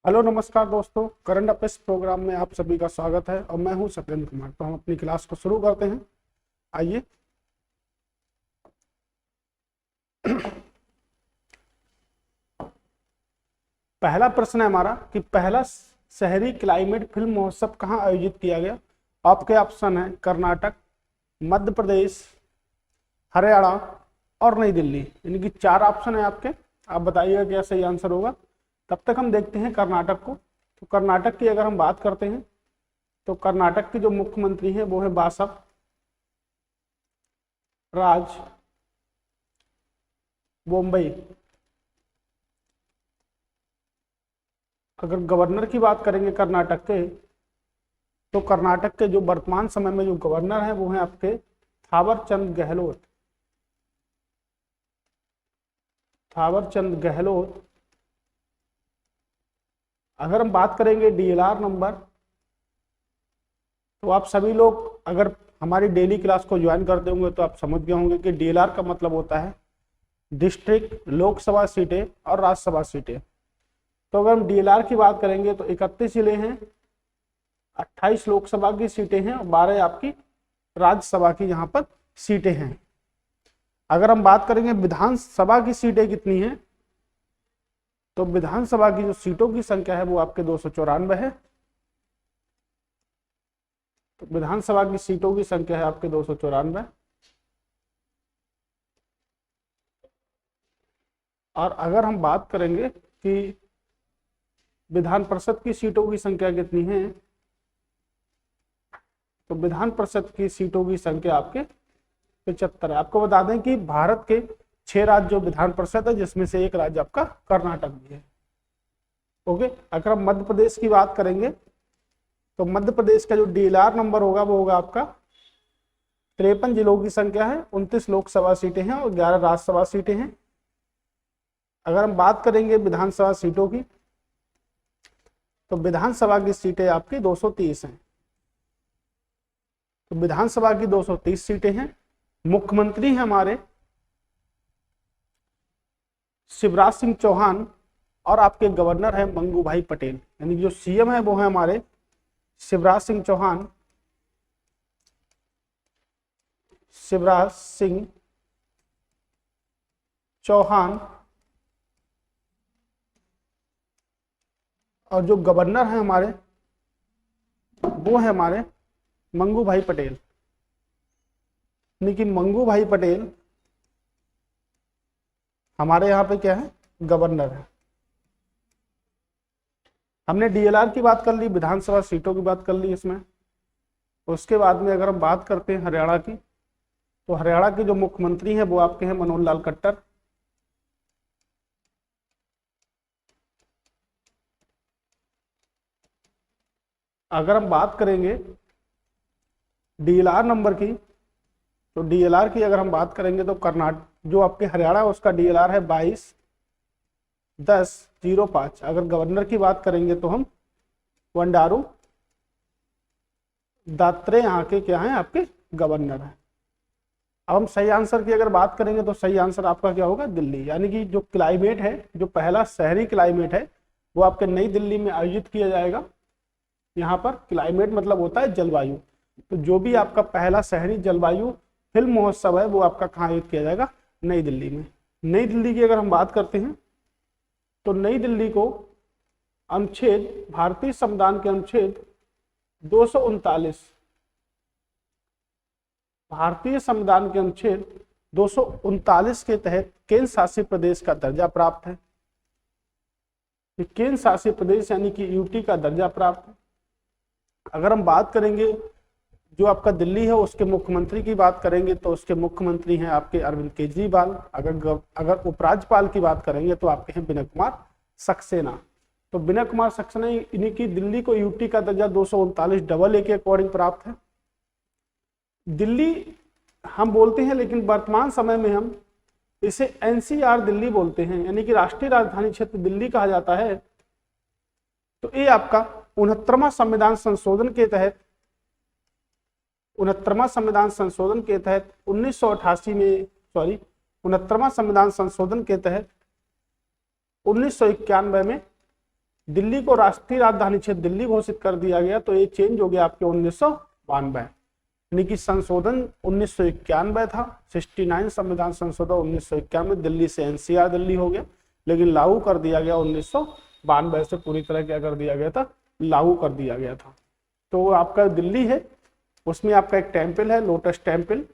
Hello नमस्कार दोस्तों, current affairs programme में आप सभी का स्वागत है और मैं हूं सत्येंद्र कुमार। तो हम अपनी क्लास को शुरू करते हैं। आइए, पहला प्रश्न है हमारा कि पहला शहरी क्लाइमेट फिल्म महोत्सव कहाँ आयोजित किया गया। आपके ऑप्शन है कर्नाटक, मध्य प्रदेश, हरियाणा और नई दिल्ली। यानी कि 4 ऑप्शन है आपके। आप बताइएगा क्या सही आंसर होगा। तब तक हम देखते हैं कर्नाटक को। तो कर्नाटक की अगर हम बात करते हैं तो कर्नाटक के जो मुख्यमंत्री हैं वो है बासव राज बोम्बई। अगर गवर्नर की बात करेंगे कर्नाटक के, तो कर्नाटक के जो वर्तमान समय में जो गवर्नर हैं वो हैं आपके थावरचंद गहलोत। थावरचंद गहलोत। अगर हम बात करेंगे डीएलआर नंबर, तो आप सभी लोग अगर हमारी डेली क्लास को ज्वाइन करते होंगे तो आप समझ गए होंगे कि डीएलआर का मतलब होता है डिस्ट्रिक्ट, लोकसभा सीटें और राज्यसभा सीटें। तो अगर हम डीएलआर की बात करेंगे तो 31 जिले हैं, 28 लोकसभा की सीटें हैं और 12 आपकी राज्यसभा की यहाँ पर सीटें हैं। अगर हम बात करेंगे विधानसभा की सीटें कितनी हैं, तो विधानसभा की जो सीटों की संख्या है वो आपके 294 है। तो विधानसभा की सीटों की संख्या है आपके 294। और अगर हम बात करेंगे कि विधान परिषद की सीटों की संख्या कितनी है, तो विधान परिषद की सीटों की संख्या आपके 75 है। आपको बता दें कि भारत के 6 राज्यों विधान परिषद है, जिसमें से एक राज्य आपका कर्नाटक भी है। ओके। अगर हम मध्य प्रदेश की बात करेंगे तो मध्य प्रदेश का जो डीएलआर नंबर होगा वो होगा आपका 53 जिलों की संख्या है, 29 लोकसभा सीटें हैं और 11 राज्यसभा सीटें हैं। अगर हम बात करेंगे विधानसभा सीटों की, तो विधानसभा की सीटें आपकी 230 हैं। तो विधानसभा की 230 सीटें हैं। मुख्यमंत्री हैं हमारे शिवराज सिंह चौहान और आपके गवर्नर है मंगू भाई पटेल। यानी जो सीएम है वो है हमारे शिवराज सिंह चौहान, शिवराज सिंह चौहान, और जो गवर्नर है हमारे वो है हमारे मंगू भाई पटेल। यानी कि मंगू भाई पटेल हमारे यहाँ पे क्या है, गवर्नर है। हमने डीएलआर की बात कर ली, विधानसभा सीटों की बात कर ली इसमें। उसके बाद में अगर हम बात करते हैं हरियाणा की, तो हरियाणा के जो मुख्यमंत्री हैं वो आपके हैं मनोहर लाल खट्टर। अगर हम बात करेंगे डीएलआर नंबर की, तो डीएलआर की अगर हम बात करेंगे तो कर्नाटक जो आपके हरियाणा है उसका डीएलआर है 22-10-05। अगर गवर्नर की बात करेंगे तो हम बंडारू दत्तात्रेय यहाँ के क्या हैं, आपके गवर्नर हैं। अब हम सही आंसर की अगर बात करेंगे तो सही आंसर आपका क्या होगा, दिल्ली। यानी कि जो क्लाइमेट है, जो पहला शहरी क्लाइमेट है वो आपके नई दिल्ली में आयोजित किया जाएगा। यहाँ पर क्लाइमेट मतलब होता है जलवायु। तो जो भी आपका पहला शहरी जलवायु फिल्म महोत्सव है वो आपका कहाँ आयोजित किया जाएगा, नई दिल्ली में। नई दिल्ली की अगर हम बात करते हैं तो नई दिल्ली को अनुच्छेद, भारतीय संविधान के अनुच्छेद 239, भारतीय संविधान के अनुच्छेद 239 के तहत केंद्र शासित प्रदेश का दर्जा प्राप्त है। केंद्र शासित प्रदेश यानी कि यूटी का दर्जा प्राप्त है। अगर हम बात करेंगे जो आपका दिल्ली है उसके मुख्यमंत्री की बात करेंगे तो उसके मुख्यमंत्री हैं आपके अरविंद केजरीवाल। अगर उपराज्यपाल की बात करेंगे तो आपके हैं विनय कुमार सक्सेना। तो विनय कुमार सक्सेना इन्हीं की दिल्ली को यूटी का दर्जा 239 के अकॉर्डिंग प्राप्त है। दिल्ली हम बोलते हैं, लेकिन वर्तमान समय में हम इसे एनसीआर दिल्ली बोलते हैं, यानी कि राष्ट्रीय राजधानी क्षेत्र दिल्ली कहा जाता है। तो ये आपका 69वां संविधान संशोधन के तहत 69वां संविधान संशोधन के तहत 1988 में 69वां संविधान संशोधन के तहत 1991 में दिल्ली को राष्ट्रीय राजधानी क्षेत्र दिल्ली घोषित कर दिया गया, तो ये चेंज हो गया आपके 1992, यानी कि संशोधन 1991 था, 69 संविधान संशोधन 1991, दिल्ली से एनसीआर दिल्ली हो गया, लेकिन लागू कर दिया गया 1992 से पूरी तरह क्या कर दिया गया था, लागू कर दिया गया था। तो आपका दिल्ली है, उसमें आपका एक टेम्पल है, लोटस टेम्पल,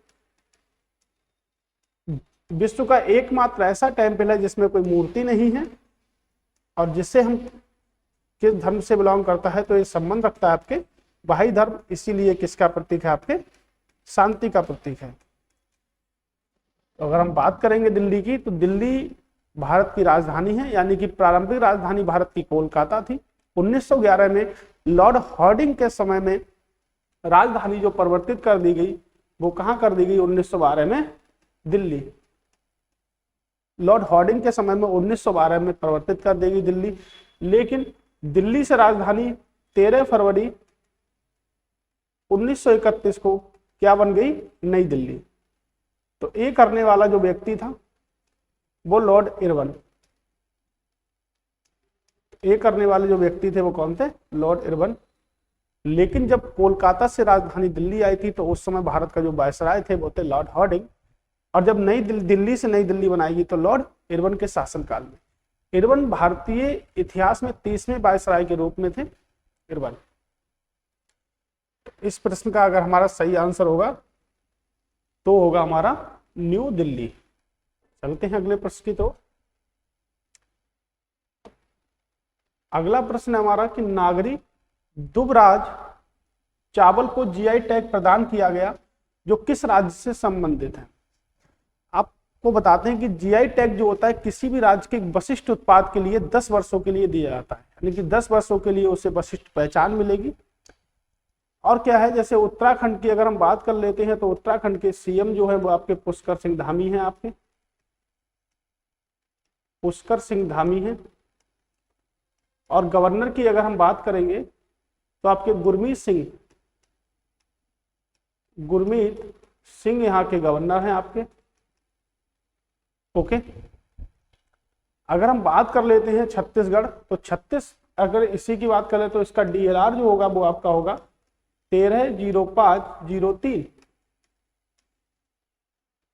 विश्व का एकमात्र ऐसा टेम्पल है जिसमें कोई मूर्ति नहीं है, और जिससे हम किस धर्म से बिलोंग करता है तो ये संबंध रखता है आपके भाई धर्म, इसीलिए किसका प्रतीक है, आपके शांति का प्रतीक है। तो अगर हम बात करेंगे दिल्ली की, तो दिल्ली भारत की राजधानी है, यानी कि प्रारंभिक राजधानी भारत की कोलकाता थी। 1911 में लॉर्ड हार्डिंग के समय में राजधानी जो परिवर्तित कर दी गई वो कहां कर दी गई, 1912 में दिल्ली। लॉर्ड हार्डिंग के समय में 1912 में परिवर्तित कर दी गई दिल्ली, लेकिन दिल्ली से राजधानी 13 फरवरी 1931 को क्या बन गई, नई दिल्ली। तो ये करने वाला जो व्यक्ति था वो लॉर्ड इरविन, ये करने वाले जो व्यक्ति थे वो कौन थे, लॉर्ड इरविन। लेकिन जब कोलकाता से राजधानी दिल्ली आई थी तो उस समय भारत का जो वायसराय थे वो थे लॉर्ड हार्डिंग, और जब नई दिल्ली से नई दिल्ली बनाई गई तो लॉर्ड इरविन के शासनकाल में। इरविन भारतीय इतिहास में 30वें वायसराय के रूप में थे इरविन। इस प्रश्न का अगर हमारा सही आंसर होगा तो होगा हमारा न्यू दिल्ली। चलते हैं अगले प्रश्न की। तो अगला प्रश्न है हमारा कि नागरी दुबराज चावल को जीआई टैग प्रदान किया गया जो किस राज्य से संबंधित है। आपको बताते हैं कि जीआई टैग जो होता है किसी भी राज्य के विशिष्ट उत्पाद के लिए 10 वर्षों के लिए दिया जाता है, यानी कि 10 वर्षों के लिए उसे विशिष्ट पहचान मिलेगी। और क्या है, जैसे उत्तराखंड की अगर हम बात कर लेते हैं तो उत्तराखंड के सीएम जो है वो आपके पुष्कर सिंह धामी हैं, आपके पुष्कर सिंह धामी हैं। और गवर्नर की अगर हम बात करेंगे तो आपके गुरमीत सिंह यहाँ के गवर्नर हैं आपके। ओके, अगर हम बात कर लेते हैं छत्तीसगढ़, तो अगर इसी की बात करें तो इसका डीएलआर जो होगा वो आपका होगा 130503।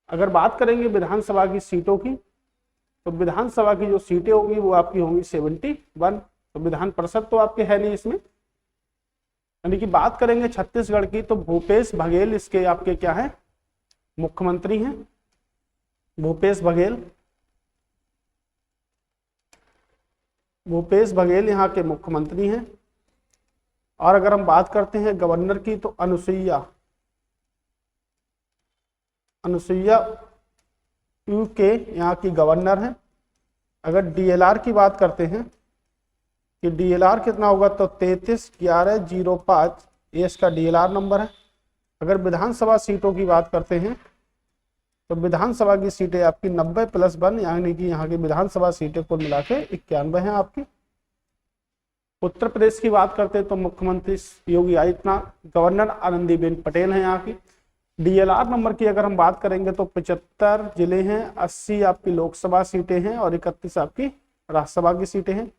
अगर बात करेंगे विधानसभा की सीटों की, तो विधानसभा की जो सीटें होंगी वो आपकी होंगी 71। तो विधान परिषद तो आपके है नहीं इसमें। यानी कि बात करेंगे छत्तीसगढ़ की तो भूपेश बघेल इसके आपके क्या है, मुख्यमंत्री हैं, भूपेश बघेल यहाँ के मुख्यमंत्री हैं। और अगर हम बात करते हैं गवर्नर की तो अनुसुईया यूके यहाँ की गवर्नर है। अगर डीएलआर की बात करते हैं कि डीएलआर कितना होगा तो 331105 ये इसका डीएलआर नंबर है। अगर विधानसभा सीटों की बात करते हैं तो विधानसभा की सीटें आपकी 90+1, यानी कि यहाँ की विधानसभा सीटें कुल मिला के 91 हैं आपकी। उत्तर प्रदेश की बात करते हैं तो मुख्यमंत्री योगी आदित्यनाथ, गवर्नर आनंदीबेन पटेल हैं यहाँ की। डीएलआर नंबर की अगर हम बात करेंगे तो 75 जिले हैं, 80 आपकी लोकसभा सीटें हैं और 31 आपकी राज्यसभा की सीटें हैं।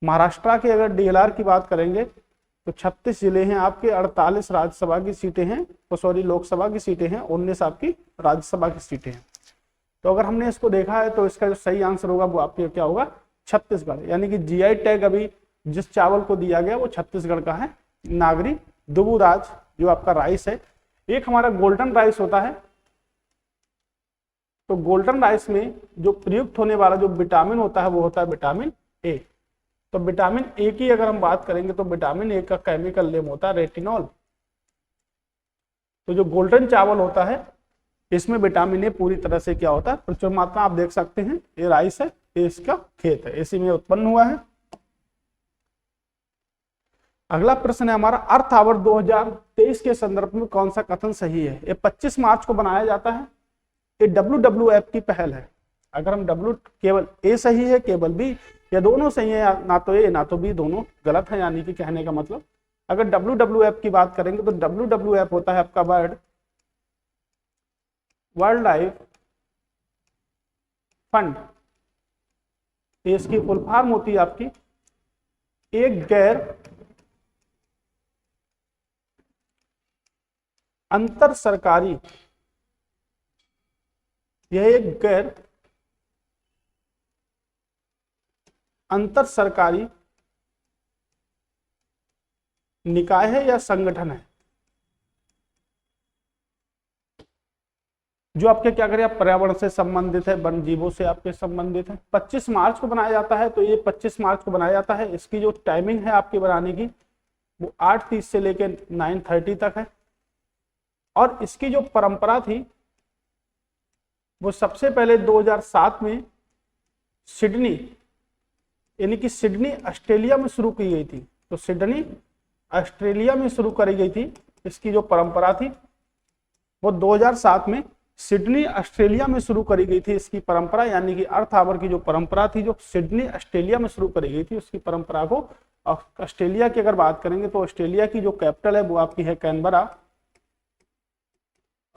महाराष्ट्र के अगर डीएलआर की बात करेंगे तो 36 जिले हैं आपके, 48 राज्यसभा की सीटें हैं, लोकसभा की सीटें हैं, 19 आपकी राज्यसभा की सीटें हैं। तो अगर हमने इसको देखा है तो इसका जो सही आंसर होगा वो आपके क्या होगा, छत्तीसगढ़। यानी कि जीआई टैग अभी जिस चावल को दिया गया वो छत्तीसगढ़ का है, नागरी दुबराज जो आपका राइस है। एक हमारा गोल्डन राइस होता है, तो गोल्डन राइस में जो प्रयुक्त होने वाला जो विटामिन होता है वो होता है विटामिन ए। तो विटामिन ए की अगर हम बात करेंगे तो विटामिन ए का केमिकल नेम होता है रेटिनॉल। तो जो गोल्डन चावल होता है इसमें विटामिन ए पूरी तरह से क्या होता है, प्रचुर मात्रा। आप देख सकते हैं ये राइस है, ये इसका खेत है, इसी में उत्पन्न हुआ है। अगला प्रश्न है हमारा, अर्थ आवर 2023 के संदर्भ में कौन सा कथन सही है। ये 25 मार्च को बनाया जाता है, ये WWF की पहल है। अगर हम केवल ए सही है केवल बी, या दोनों सही है, ना तो ए ना तो बी, दोनों गलत है। यानी कि कहने का मतलब अगर WWF की बात करेंगे तो WWF होता है आपका वर्ल्ड लाइफ फंड। इसकी फुल फॉर्म होती है आपकी एक गैर अंतर सरकारी, यह एक गैर अंतर सरकारी निकाय है या संगठन है जो आपके क्या करें, पर्यावरण से संबंधित है, वन जीवों से आपके संबंधित है। 25 मार्च को बनाया जाता है, तो ये 25 मार्च को बनाया जाता है। इसकी जो टाइमिंग है आपकी बनाने की वो 8:30 से लेकर 9:30 तक है। और इसकी जो परंपरा थी वो सबसे पहले 2007 में सिडनी, यानी कि सिडनी ऑस्ट्रेलिया में शुरू की गई थी। तो सिडनी ऑस्ट्रेलिया में शुरू करी गई थी। इसकी जो परंपरा थी वो 2007 में सिडनी ऑस्ट्रेलिया में शुरू करी गई थी। इसकी परंपरा यानी कि अर्थ आवर की जो परंपरा थी, जो सिडनी ऑस्ट्रेलिया में शुरू करी गई थी, उसकी परंपरा को ऑस्ट्रेलिया की अगर बात करेंगे तो ऑस्ट्रेलिया की जो कैपिटल है वो आपकी है कैनबरा।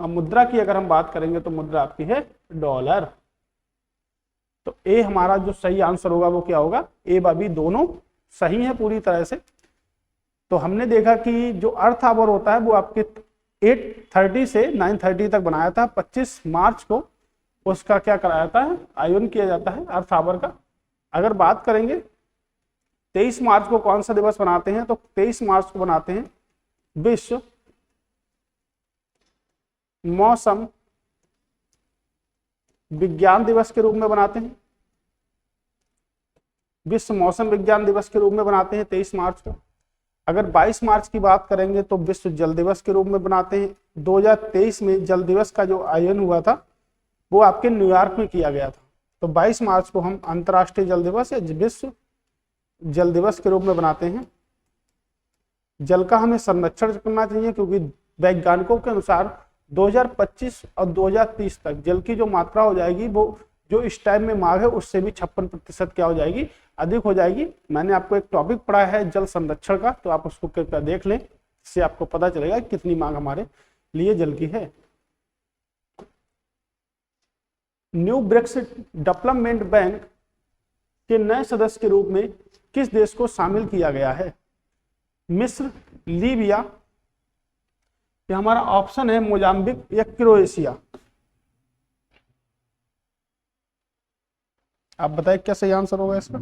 मुद्रा की अगर हम बात करेंगे तो मुद्रा आपकी है डॉलर। तो ए हमारा जो सही आंसर होगा वो क्या होगा, ए बी दोनों सही है पूरी तरह से। तो हमने देखा कि जो अर्थ आवर होता है वो आपके 8:30 से 9:30 तक बनाया था। 25 मार्च को उसका क्या कराया जाता है, आयोजन किया जाता है अर्थ आवर का। अगर बात करेंगे 23 मार्च को कौन सा दिवस बनाते हैं, तो 23 मार्च को बनाते हैं विश्व मौसम विज्ञान दिवस के रूप में बनाते हैं। विश्व मौसम विज्ञान दिवस के रूप में बनाते हैं 23 मार्च को। अगर 22 मार्च की बात करेंगे तो विश्व जल दिवस के रूप में बनाते हैं। 2023 में जल दिवस का जो आयोजन हुआ था वो आपके न्यूयॉर्क में किया गया था। तो 22 मार्च को हम अंतर्राष्ट्रीय जल दिवस या विश्व जल दिवस के रूप में बनाते हैं। जल का हमें संरक्षण करना चाहिए क्योंकि वैज्ञानिकों के अनुसार 2025 और 2030 तक जल की जो मात्रा हो जाएगी वो जो इस टाइम में मांग है उससे भी 56% क्या हो जाएगी, अधिक हो जाएगी। मैंने आपको एक टॉपिक पढ़ा है जल संरक्षण का, तो आप उसको कृपया देख लें, इससे आपको पता चलेगा कितनी मांग हमारे लिए जल की है। न्यू ब्रिक्स डेवलपमेंट बैंक के नए सदस्य के रूप में किस देश को शामिल किया गया है? मिस्र, लीबिया, ये हमारा ऑप्शन है मोजाम्बिक या क्रोएशिया। आप बताएं क्या सही आंसर होगा इसका।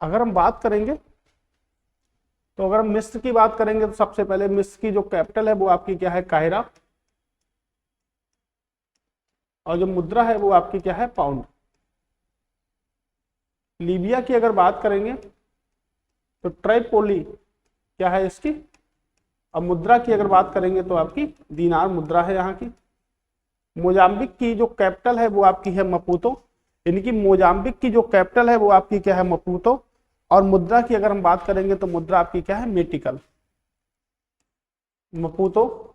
अगर हम बात करेंगे तो अगर हम मिस्र की बात करेंगे तो सबसे पहले मिस्र की जो कैपिटल है वो आपकी क्या है, काहिरा। और जो मुद्रा है वो आपकी क्या है, पाउंड। लीबिया की अगर बात करेंगे तो ट्राइपोली क्या है इसकी, और मुद्रा की अगर बात करेंगे तो आपकी दीनार मुद्रा है यहाँ की। मोजाम्बिक की जो कैपिटल है वो आपकी है मपूतो, यानी कि मोजाम्बिक की जो कैपिटल है वो आपकी क्या है, मपूतो। और मुद्रा की अगर हम बात करेंगे तो मुद्रा आपकी क्या है, मेटिकल, मपूतो।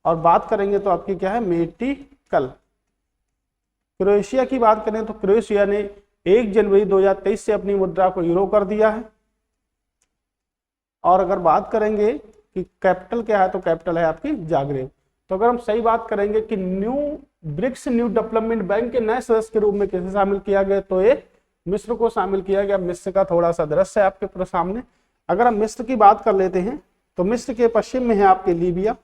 और बात करेंगे तो आपकी क्या है, मेटिकल। क्रोएशिया की बात करें तो क्रोएशिया ने 1 जनवरी 2023 से अपनी मुद्रा को यूरो कर दिया है। और अगर बात करेंगे कि कैपिटल क्या है तो कैपिटल है आपकी जाग्रेब। तो अगर हम सही बात करेंगे कि ब्रिक्स न्यू डेवलपमेंट बैंक के नए सदस्य के रूप में किसे शामिल किया गया, तो ये मिस्र को शामिल किया गया। मिस्र का थोड़ा सा दृश्य है आपके सामने। अगर हम मिस्र की बात कर लेते हैं तो मिस्र के पश्चिम में है आपके लीबिया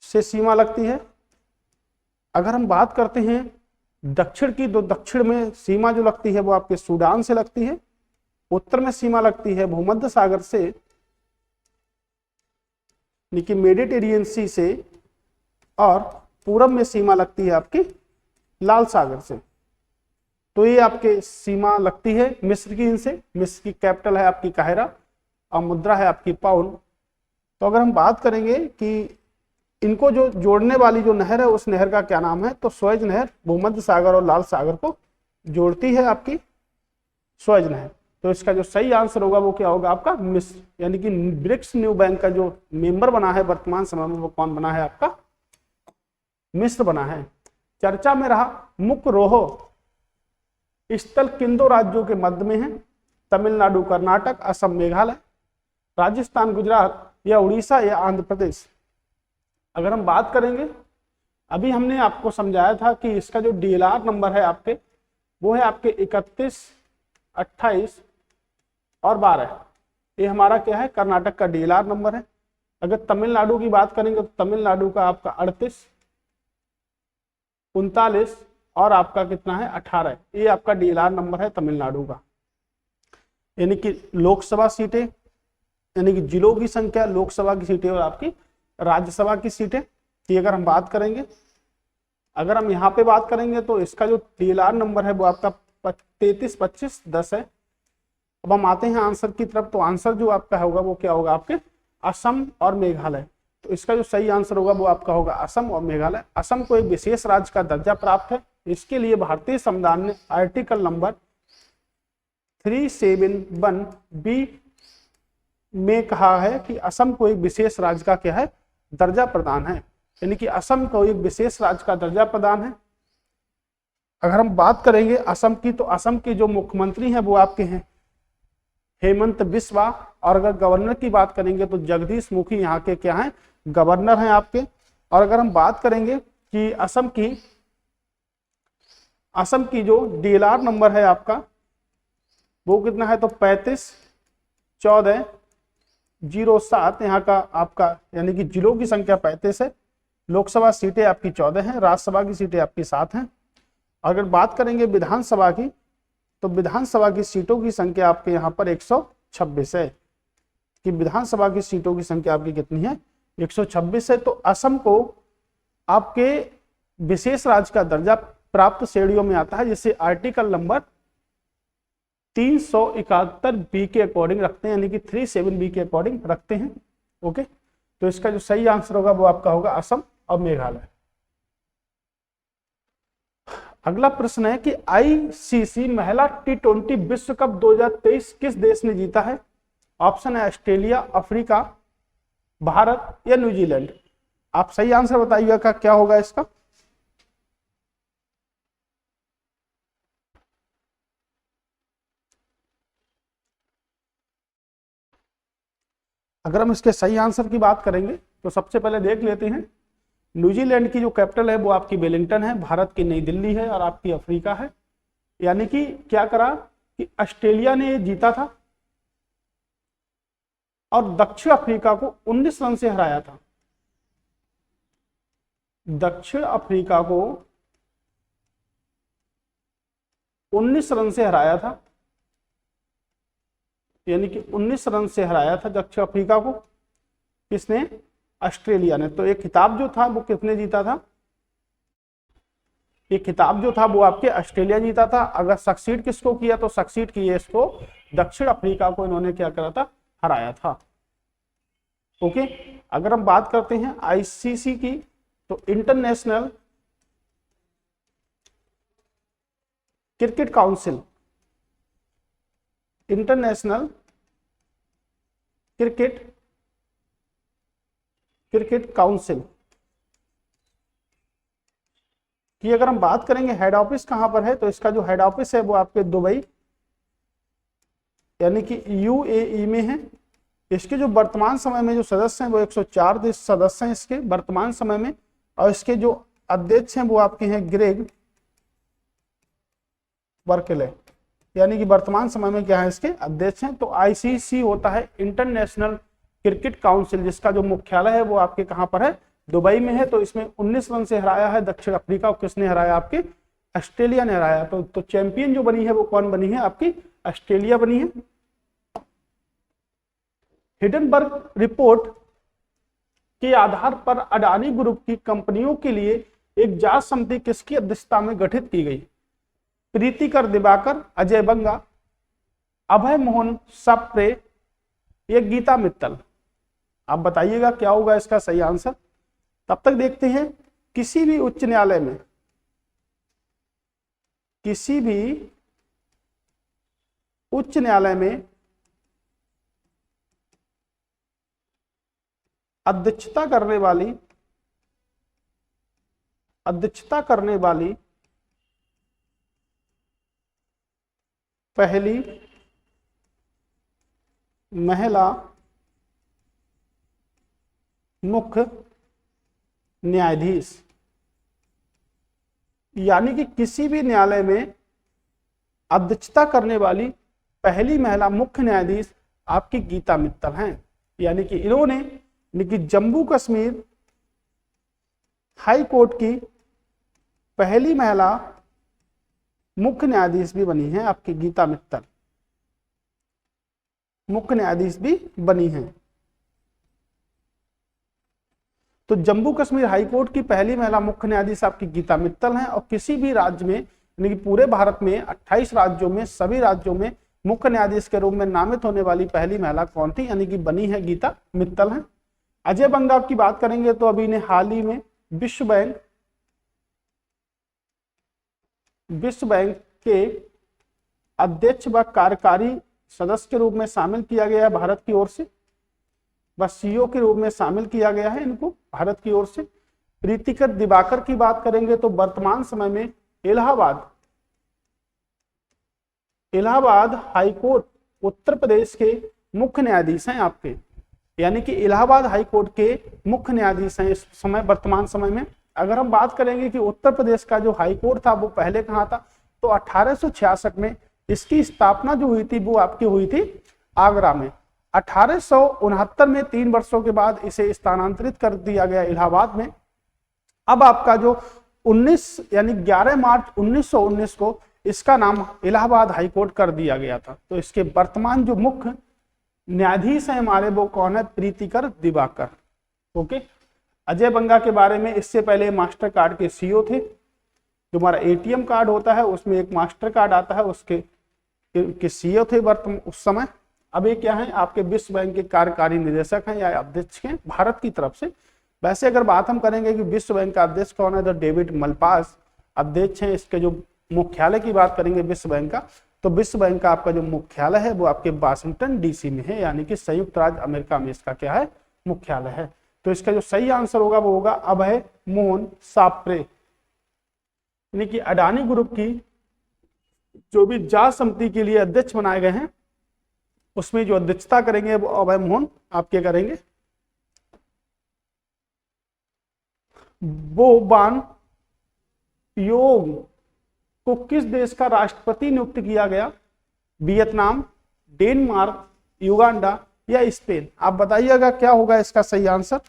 से सीमा लगती है। अगर हम बात करते हैं दक्षिण की, तो दक्षिण में सीमा जो लगती है वो आपके सूडान से लगती है। उत्तर में सीमा लगती है भूमध्य सागर से, यानी कि मेडिटेरियन सी से। और पूरब में सीमा लगती है आपकी लाल सागर से। तो ये आपके सीमा लगती है मिस्र की इनसे। मिस्र की कैपिटल है आपकी काहिरा और मुद्रा है आपकी पाउंड। तो अगर हम बात करेंगे कि इनको जो जोड़ने वाली जो नहर है उस नहर का क्या नाम है, तो स्वेज नहर भूमध्य सागर और लाल सागर को जोड़ती है आपकी स्वेज नहर। तो इसका जो सही आंसर होगा वो क्या होगा आपका, मिस्र। यानी कि ब्रिक्स न्यू बैंक का जो मेंबर बना है वर्तमान समय में वो कौन बना है आपका, मिस्र बना है। चर्चा में रहा मुख्य रोहो स्थल किन 2 राज्यों के मध्य में है? तमिलनाडु, कर्नाटक, असम, मेघालय, राजस्थान, गुजरात या उड़ीसा या आंध्र प्रदेश। अगर हम बात करेंगे, अभी हमने आपको समझाया था कि इसका जो डीएलआर नंबर है आपके, वो है आपके 31, 28 और 12। ये हमारा क्या है, कर्नाटक का डीएलआर नंबर है। अगर तमिलनाडु की बात करेंगे तो तमिलनाडु का आपका 38, 39 और आपका कितना है 18। ये आपका डीएलआर नंबर है तमिलनाडु का। यानी कि लोकसभा सीटें, यानी कि जिलों की संख्या, लोकसभा की सीटें और आपकी राज्यसभा की सीटें की अगर हम बात करेंगे, अगर हम यहाँ पे बात करेंगे तो इसका जो डीएलआर नंबर है वो आपका 33, 25, 10 है। अब हम आते हैं आंसर की तरफ, तो आंसर जो आपका होगा वो क्या होगा, आपके असम और मेघालय। तो इसका जो सही आंसर होगा वो आपका होगा असम और मेघालय। असम को एक विशेष राज्य का दर्जा प्राप्त है। इसके लिए भारतीय संविधान ने आर्टिकल नंबर 371B में कहा है कि असम को एक विशेष राज्य का क्या है, दर्जा प्रदान है। यानी कि असम को एक विशेष राज्य का दर्जा प्रदान है। अगर हम बात करेंगे असम की, तो असम के जो मुख्यमंत्री हैं वो आपके हैं हेमंत बिस्वा, और अगर गवर्नर की बात करेंगे तो जगदीश मुखी यहाँ के क्या हैं, गवर्नर हैं आपके। और अगर हम बात करेंगे कि असम की जो डीएलआर नंबर है आपका वो कितना है, तो 35, 14, 07 यहाँ का आपका, यानी कि जिलों की संख्या 35 है। लोकसभा सीटें आपकी 14 हैं, राज्यसभा की सीटें आपकी 7 हैं। अगर बात करेंगे विधानसभा की, तो विधानसभा की सीटों की संख्या आपके यहाँ पर 126 है, कि विधानसभा की सीटों की संख्या आपकी कितनी है, 126 है। तो असम को आपके विशेष राज्य का दर्जा प्राप्त श्रेणियों में आता है, जिसे आर्टिकल नंबर 371B के अकॉर्डिंग रखते हैं, यानी कि 37B के अकॉर्डिंग रखते हैं। ओके, तो इसका जो सही आंसर होगा वो आपका होगा असम और मेघालय। अगला प्रश्न है कि आईसीसी महिला T20 विश्व कप 2023 किस देश ने जीता है? ऑप्शन है ऑस्ट्रेलिया, अफ्रीका, भारत या न्यूजीलैंड। आप सही आंसर बताइएगा का क्या होगा इसका। अगर हम इसके सही आंसर की बात करेंगे तो सबसे पहले देख लेते हैं, न्यूजीलैंड की जो कैपिटल है वो आपकी वेलिंगटन है, भारत की नई दिल्ली है और आपकी अफ्रीका है। यानी कि क्या करा कि ऑस्ट्रेलिया ने ये जीता था और दक्षिण अफ्रीका को 19 रन से हराया था। दक्षिण अफ्रीका को 19 रन से हराया था, यानी कि 19 रन से हराया था दक्षिण अफ्रीका को। किसने? ऑस्ट्रेलिया ने। तो एक खिताब जो था वो किसने जीता था? ये खिताब जो था वो आपके ऑस्ट्रेलिया जीता था। अगर सक्सीड किसको किया, तो सक्सीड किए इसको दक्षिण अफ्रीका को इन्होंने क्या करा था, हराया था। ओके, अगर हम बात करते हैं आईसीसी की, तो international cricket council, international cricket council की अगर हम बात करेंगे हेड ऑफिस कहां पर है, तो इसका जो हेड ऑफिस है वो आपके दुबई यानी कि यूएई में है। इसके जो वर्तमान समय में जो सदस्य हैं वो 104 देश सदस्य हैं इसके वर्तमान समय में, और इसके जो अध्यक्ष हैं वो आपके हैं ग्रेग बर्कले, यानी कि वर्तमान समय में क्या है इसके अध्यक्ष हैं। तो आईसीसी होता है इंटरनेशनल क्रिकेट काउंसिल, जिसका जो मुख्यालय है वो आपके कहां पर है, दुबई में है। तो इसमें 19 रन से हराया है दक्षिण अफ्रीका को। किसने हराया? आपके ऑस्ट्रेलिया ने हराया। तो चैंपियन जो बनी है वो कौन बनी है? आपकी ऑस्ट्रेलिया बनी है। हिडनबर्ग रिपोर्ट के आधार पर अडानी ग्रुप की कंपनियों के लिए एक जांच समिति किसकी अध्यक्षता में गठित की गई? प्रीतिकर दिवाकर, अजय बंगा, अभय मोहन सप्रे या गीता मित्तल। आप बताइएगा क्या होगा इसका सही आंसर। तब तक देखते हैं, किसी भी उच्च न्यायालय में, किसी भी उच्च न्यायालय में अध्यक्षता करने वाली पहली महिला मुख्य न्यायाधीश, यानी कि किसी भी न्यायालय में अध्यक्षता करने वाली पहली महिला मुख्य न्यायाधीश आपकी गीता मित्तल हैं। यानी कि इन्होंने जम्मू कश्मीर हाई कोर्ट की पहली महिला मुख्य न्यायाधीश भी बनी है, आपकी गीता मित्तल मुख्य न्यायाधीश भी बनी है। तो जम्मू कश्मीर हाई कोर्ट की पहली महिला मुख्य न्यायाधीश आपकी गीता मित्तल हैं। और किसी भी राज्य में, यानी कि पूरे भारत में 28 राज्यों में, सभी राज्यों में मुख्य न्यायाधीश के रूप में नामित होने वाली पहली महिला कौन थी, यानी कि बनी है गीता मित्तल हैं। अजय बंगा की बात करेंगे तो अभी ने हाल ही में विश्व बैंक के अध्यक्ष व कार्यकारी सदस्य के रूप में शामिल किया गया है भारत की ओर से, बस सीईओ के रूप में शामिल किया गया है इनको भारत की ओर से। प्रीतिकर दिवाकर की बात करेंगे तो वर्तमान समय में इलाहाबाद हाईकोर्ट उत्तर प्रदेश के मुख्य न्यायाधीश हैं आपके, यानी कि इलाहाबाद हाईकोर्ट के मुख्य न्यायाधीश हैं इस समय, वर्तमान समय में। अगर हम बात करेंगे कि उत्तर प्रदेश का जो हाईकोर्ट था वो पहले कहाँ था, तो 1866 में इसकी स्थापना जो हुई थी वो आपकी हुई थी आगरा में। 1869 में 3 वर्षों के बाद इसे स्थानांतरित कर दिया गया इलाहाबाद में। अब आपका जो 11 मार्च 1919 को इसका नाम इलाहाबाद हाईकोर्ट कर दिया गया था। तो इसके वर्तमान जो मुख्य न्यायाधीश हैं हमारे वो कौन है, प्रीतिकर दिवाकर। ओके, अजय बंगा के बारे में, इससे पहले मास्टर कार्ड के सीईओ थे। जो हमारा एटीएम कार्ड होता है उसमें एक मास्टर कार्ड आता है, उसके सीईओ थे वर्तमान उस समय। अब ये क्या है, आपके विश्व बैंक के कार्यकारी निदेशक हैं या अध्यक्ष हैं भारत की तरफ से। वैसे अगर बात हम करेंगे कि विश्व बैंक का अध्यक्ष कौन है, तो डेविड मलपास अध्यक्ष हैं। इसके जो मुख्यालय की बात करेंगे विश्व बैंक का, तो विश्व बैंक का आपका जो मुख्यालय है वो आपके वाशिंगटन डीसी में है, यानी कि संयुक्त राज्य अमेरिका में इसका क्या है, मुख्यालय है। तो इसका जो सही आंसर होगा वो होगा अभय मोहन साप्रे, यानी कि अडानी ग्रुप की जो भी जांच समिति के लिए अध्यक्ष बनाए गए हैं उसमें जो अध्यक्षता करेंगे वो अभय मोहन आपके करेंगे। बोबान योंग को किस देश का राष्ट्रपति नियुक्त किया गया, वियतनाम, डेनमार्क, युगांडा या स्पेन। आप बताइएगा क्या होगा इसका सही आंसर।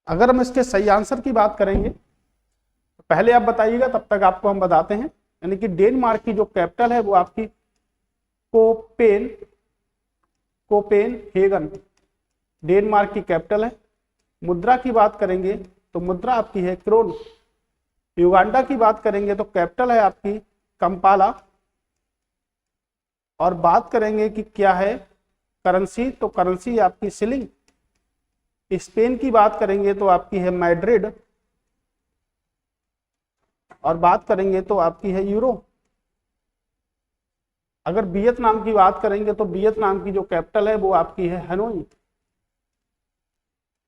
अगर हम इसके सही आंसर की बात करेंगे तो पहले आप बताइएगा, तब तक आपको हम बताते हैं। यानी कि डेनमार्क की जो कैपिटल है वो आपकी कोपेनहेगन डेनमार्क की कैपिटल है। मुद्रा की बात करेंगे तो मुद्रा आपकी है क्रोन। युगांडा की बात करेंगे तो कैपिटल है आपकी कंपाला। और बात करेंगे कि क्या है करेंसी, तो करेंसी आपकी शिलिंग। स्पेन की बात करेंगे तो आपकी है मैड्रिड। और बात करेंगे तो आपकी है यूरो। अगर वियतनाम की बात करेंगे तो वियतनाम की जो कैपिटल है वो आपकी है हनोई,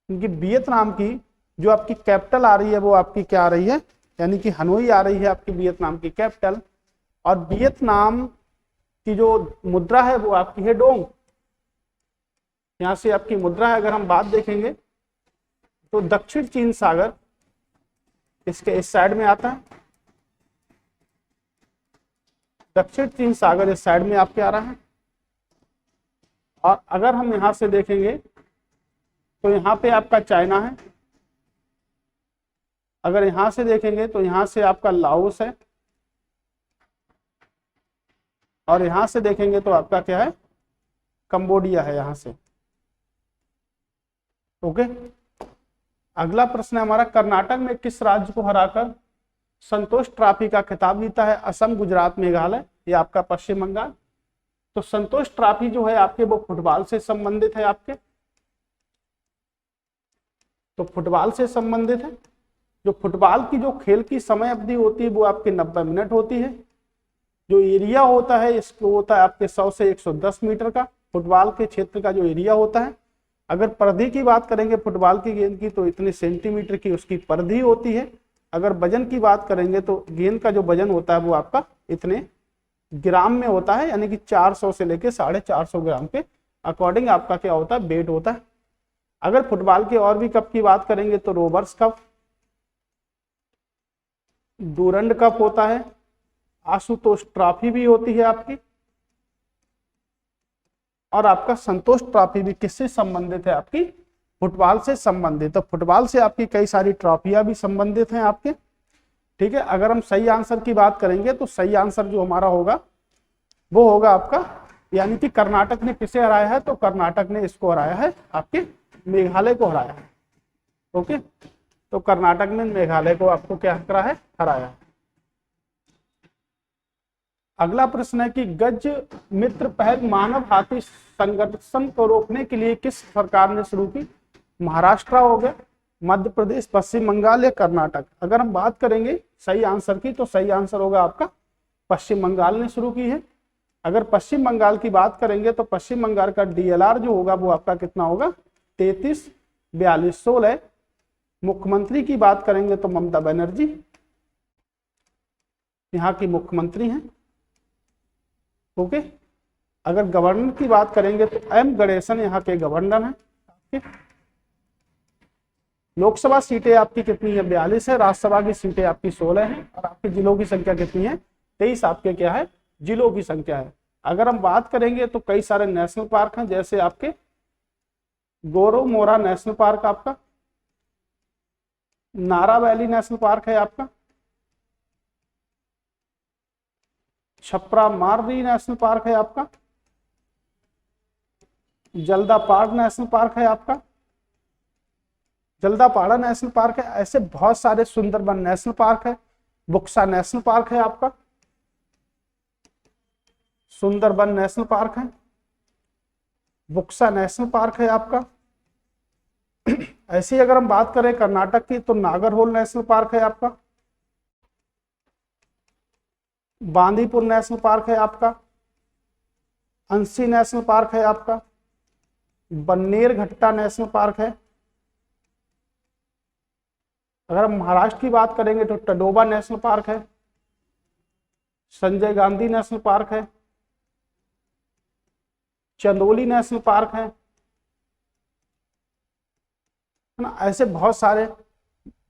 क्योंकि वियतनाम की जो आपकी कैपिटल आ रही है वो आपकी क्या आ रही है, यानी कि हनोई आ रही है आपकी वियतनाम की कैपिटल। और वियतनाम की जो मुद्रा है वो आपकी है डोंग। यहां से आपकी मुद्रा है, अगर हम बात देखेंगे तो दक्षिण चीन सागर इसके इस साइड में आता है, दक्षिण चीन सागर इस साइड में आपके आ रहा है। और अगर हम यहां से देखेंगे तो यहां पे आपका चाइना है। अगर यहां से देखेंगे तो यहां से आपका लाओस है। और यहां से देखेंगे तो आपका क्या है, कंबोडिया है यहां से। ओके, अगला प्रश्न है हमारा, कर्नाटक में किस राज्य को हराकर संतोष ट्रॉफी का खिताब जीता है, असम, गुजरात, मेघालय या आपका पश्चिम बंगाल। तो संतोष ट्रॉफी जो है आपके वो फुटबॉल से संबंधित है आपके, तो फुटबॉल से संबंधित है। जो फुटबॉल की जो खेल की समय अवधि होती है वो आपके 90 मिनट होती है। जो एरिया होता है इसको होता है आपके 100 से 110 मीटर का फुटबॉल के क्षेत्र का जो एरिया होता है। अगर परिधि की बात करेंगे फुटबॉल की गेंद की तो इतने सेंटीमीटर की उसकी परिधि होती है। अगर वजन की बात करेंगे तो गेंद का जो वजन होता है वो आपका इतने ग्राम में होता है, यानी कि 400 से लेके 450 ग्राम के अकॉर्डिंग आपका क्या होता है, वेट होता है। अगर फुटबॉल के और भी कप की बात करेंगे तो रोबर्स कप, डूरंड कप होता है, आशुतोष ट्रॉफी भी होती है आपकी, और आपका संतोष ट्रॉफी भी किससे संबंधित है, आपकी फुटबॉल से संबंधित। तो फुटबॉल से आपकी कई सारी ट्रॉफियां भी संबंधित हैं आपके, ठीक है। अगर हम सही आंसर की बात करेंगे तो सही आंसर जो हमारा होगा वो होगा आपका, यानी कि कर्नाटक ने किसे हराया है, तो कर्नाटक ने इसको हराया है, आपके मेघालय को हराया है। ओके, तो कर्नाटक ने मेघालय को आपको क्या करा है, हराया है। अगला प्रश्न है कि गज मित्र पहल मानव हाथी संघर्षण को रोकने के लिए किस सरकार ने शुरू की? महाराष्ट्र हो गया, मध्य प्रदेश, पश्चिम बंगाल या कर्नाटक। अगर हम बात करेंगे सही आंसर की तो सही आंसर होगा आपका पश्चिम बंगाल ने शुरू की है। अगर पश्चिम बंगाल की बात करेंगे तो पश्चिम बंगाल का डीएलआर जो होगा वो आपका कितना होगा, 334216। मुख्यमंत्री की बात करेंगे तो ममता बनर्जी यहाँ की मुख्यमंत्री हैं। ओके, अगर गवर्नर की बात करेंगे तो एम गणेशन यहाँ के गवर्नर हैं। लोकसभा सीटें आपकी कितनी है, 42 है। राज्यसभा की सीटें आपकी 16 हैं। और आपके जिलों की संख्या कितनी है, 23 आपके क्या है, जिलों की संख्या है। अगर हम बात करेंगे तो कई सारे नेशनल पार्क हैं, जैसे आपके गोरोमोरा नेशनल पार्क, आपका नारा वैली नेशनल पार्क है, आपका छपरा माररी नेशनल पार्क है, आपका जल्दापाड़ नेशनल पार्क है, आपका जल्दापाड़ा नेशनल पार्क है। ऐसे बहुत सारे, सुंदरबन नेशनल पार्क है, बुक्सा नेशनल पार्क है, आपका सुंदरबन नेशनल पार्क है, बुक्सा नेशनल पार्क है आपका। ऐसी अगर हम बात करें कर्नाटक की तो नागरहोल नेशनल पार्क है आपका, बांदीपुर नेशनल पार्क है आपका, अंसी नेशनल पार्क है आपका, बन्नेरघट्टा नेशनल पार्क है। अगर हम महाराष्ट्र की बात करेंगे तो टडोबा नेशनल पार्क है, संजय गांधी नेशनल पार्क है, चंदोली नेशनल पार्क है ना। ऐसे बहुत सारे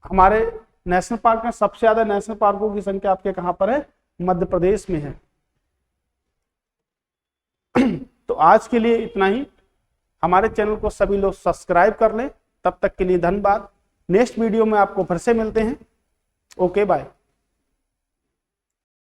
हमारे नेशनल पार्क में। सबसे ज्यादा नेशनल पार्कों की संख्या आपके कहां पर है, मध्य प्रदेश में है। तो आज के लिए इतना ही। हमारे चैनल को सभी लोग सब्सक्राइब कर लें। तब तक के लिए धन्यवाद। नेक्स्ट वीडियो में आपको फिर से मिलते हैं। Okay, bye.